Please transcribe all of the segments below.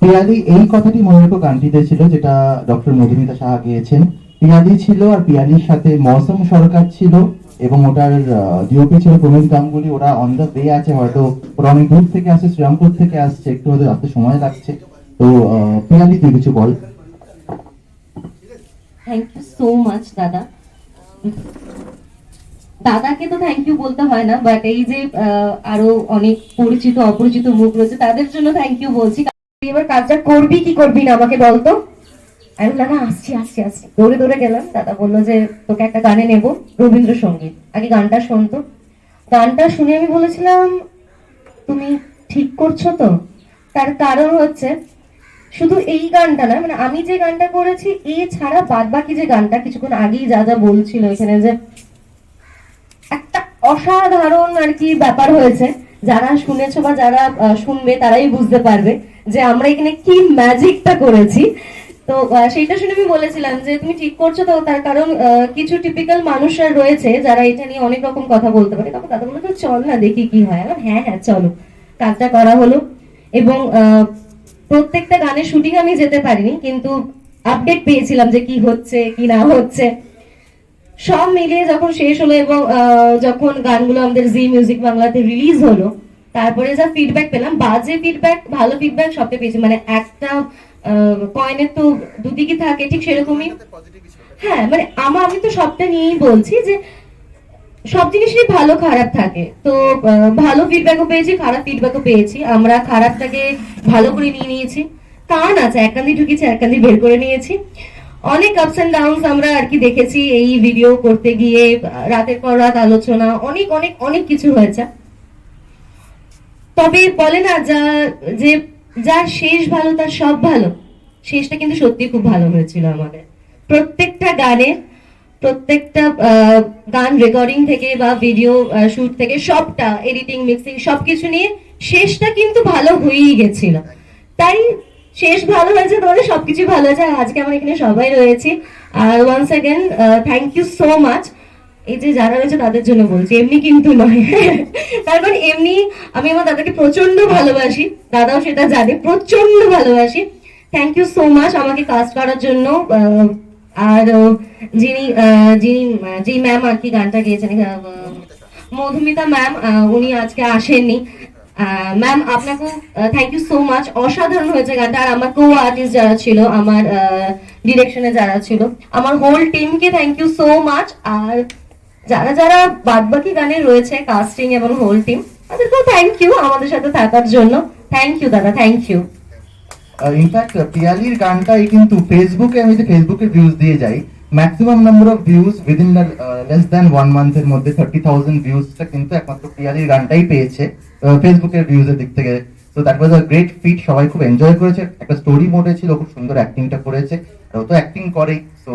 পিয়ালি এই কথাটি মনে রেখো গানটিতে ছিল, যেটা ডক্টর মধুমিতা সাহা গেয়েছেন। পিয়ালি ছিল আর পিয়ালির সাথে মৌসুম সরকার ছিল, এবং ওটার ডিওপি ছিল প্রমিত গাঙ্গুলি। ওরা অন দ্য ওয়ে আছে, হয়তো ওরা অনেক দূর থেকে আসছে, শ্রীরামপুর থেকে আসছে, একটু হয়তো আসতে সময় লাগছে। তো পিয়ালি তুই কিছু বল। থ্যাংক ইউ সো মাচ দাদা। দাদাকে তো থ্যাংক ইউ বলতে হয় না, বাট এই যে আরো অনেক পরিচিত অপরিচিত মুখ রয়েছে তাদের জন্য থ্যাংক ইউ বলছি। তুই এবার কাজটা করবি কি করবি না আমাকে বলতো। আমি বললাম না, আসছি আসছি আসছি, দৌড়ে দৌড়ে গেলাম। দাদা বললো যে তোকে একটা গানে নেব, রবীন্দ্রসঙ্গীত, আগে গানটা শুনতো। গানটা শুনে আমি বলেছিলাম তুমি ঠিক করছো তো? তার কারণ হচ্ছে শুধু এই গানটা না, মানে আমি যে গানটা করেছি এছাড়া বাদ বাকি যে গানটা কিছুক্ষণ আগেই যা যা বলছিল এখানে, যে একটা অসাধারণ আর কি ব্যাপার হয়েছে। যারা শুনেছো বা যারা শুনবে তারাই বুঝতে পারবে যে আমরা এখানে কি ম্যাজিকটা করেছি। তো সেইটা শুনে আমি বলেছিলাম যে তুমি ঠিক করছো তো, তার কারণ কিছু টিপিক্যাল মানুষরা রয়েছে যারা এটা নিয়ে অনেক রকম কথা বলতে পারে। তখন দাদা বললো তো চল না দেখি কি হয়। হ্যাঁ হ্যাঁ চলো। কাজটা করা হলো, এবং প্রত্যেকটা গানের শুটিং আমি যেতে পারিনি, কিন্তু আপডেট পেয়েছিলাম যে কি হচ্ছে কি না হচ্ছে। সব মিলিয়ে যখন শেষ হলো এবং যখন গানগুলো আমাদের জি মিউজিক বাংলাতে রিলিজ হলো, তারপরে যা ফিডব্যাক পেলাম, বাজে ফিডব্যাক ভালো ফিডব্যাক সবটা পেয়েছি। মানে একটা কয়েনের তো দুদিকই থাকে, ঠিক সেরকমই। হ্যাঁ মানে আমি তো সবটা নিয়েই বলছি যে সব জিনিসই ভালো খারাপ থাকে। তো ভালো ফিডব্যাকও পেয়েছি, খারাপ ফিডব্যাকও পেয়েছি। আমরা খারাপটাকে ভালো করে নিয়ে নিয়েছি। কান আছে, এক কান্দি ঢুকেছি এক কান্দি বের করে নিয়েছি। অনেক আপস এন্ড ডাউনস আমরা আর কি দেখেছি এই ভিডিও করতে গিয়ে, রাতের পর রাত আলোচনা, অনেক অনেক অনেক কিছু হয়েছে। তবে বলে না যে যার শেষ ভালো তার সব ভালো, শেষটা কিন্তু সত্যি খুব ভালো হয়েছিল আমাদের। প্রত্যেকটা গানে, প্রত্যেকটা গান রেকর্ডিং থেকে বা ভিডিও শুট থেকে সবটা, এডিটিং মিক্সিং সবকিছু নিয়ে শেষটা কিন্তু ভালো হয়েই গেছিল। তাই শেষ ভালো হয়েছে, তোমাদের সবকিছু ভালো হয়েছে। আজকে আমরা এখানে সবাই রয়েছি। আর once again thank you so much. এই যে যারা রয়েছে তাদের জন্য বলছি, এমনি কিন্তু নয়। তারপর এমনি আমি আমার দাদাকে প্রচন্ড ভালোবাসি, দাদাও সেটা জানে, প্রচন্ড ভালোবাসি। থ্যাংক ইউ সো মাচ আমাকে কাস্ট করার জন্য। আর যিনি যিনি যে ম্যাম আর কি গানটা গেয়েছেন, মধুমিতা ম্যাম, উনি আজকে আসেননি। ম্যাম আপনাকেও থ্যাংক ইউ সো মাচ, অসাধারণ হয়েছে গানটা। আর আমার কো আর্টিস্ট যারা ছিল, আমার ডিরেকশনে যারা ছিল, আমার হোল টিমকে থ্যাংক ইউ সো মাচ। আর যারা যারা বাদবাকি গানে রয়েছে কাস্টিং এবং হোল টিম, তাদেরকেও থ্যাংক ইউ আমাদের সাথে থাকার জন্য। থ্যাংক ইউ দাদা, থ্যাংক ইউ। ইনফ্যাক্ট পিয়ালির গানটাই কিন্তু ফেসবুকে, আমি যে ফেসবুকের ভিউজ দিয়ে যাই, maximum number of views within less than 1 মান্থের মধ্যে 30,000 ভিউজটা কিন্তু একমাত্র পিয়ালির গানটাই পেয়েছে ফেসবুকের ভিউজের দিক থেকে। তো that was a great feat, সবাই খুব এনজয় করেছে। একটা স্টোরি মোডে ছিল, খুব সুন্দর অ্যাক্টিংটা করেছে। আর ও তো অ্যাক্টিং করেই, তো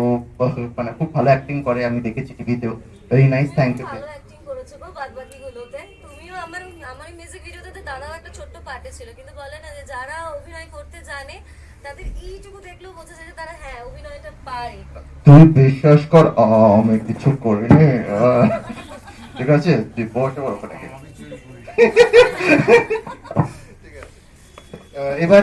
মানে খুব ভালো অ্যাক্টিং করে, আমি দেখেছি টিভিতেও। Very nice, thank you. ভালো অ্যাক্টিং করেছো গো বাদবাকিগুলোতে। তুমিও আমার আমার মিউজিক ভিডিওতে দাদাও একটা ছোট্ট পার্টে ছিল, কিন্তু বলে না যে যারা অভিনয় করতে জানে তাদের এইটুকু দেখলেও বোঝা যায় যে তারা হ্যাঁ অভিনয়টা পারে। তুই বিশ্বাস কর, আমি কিছু করিনি। ঠিক আছে, তুই বসে বড় করে। এবার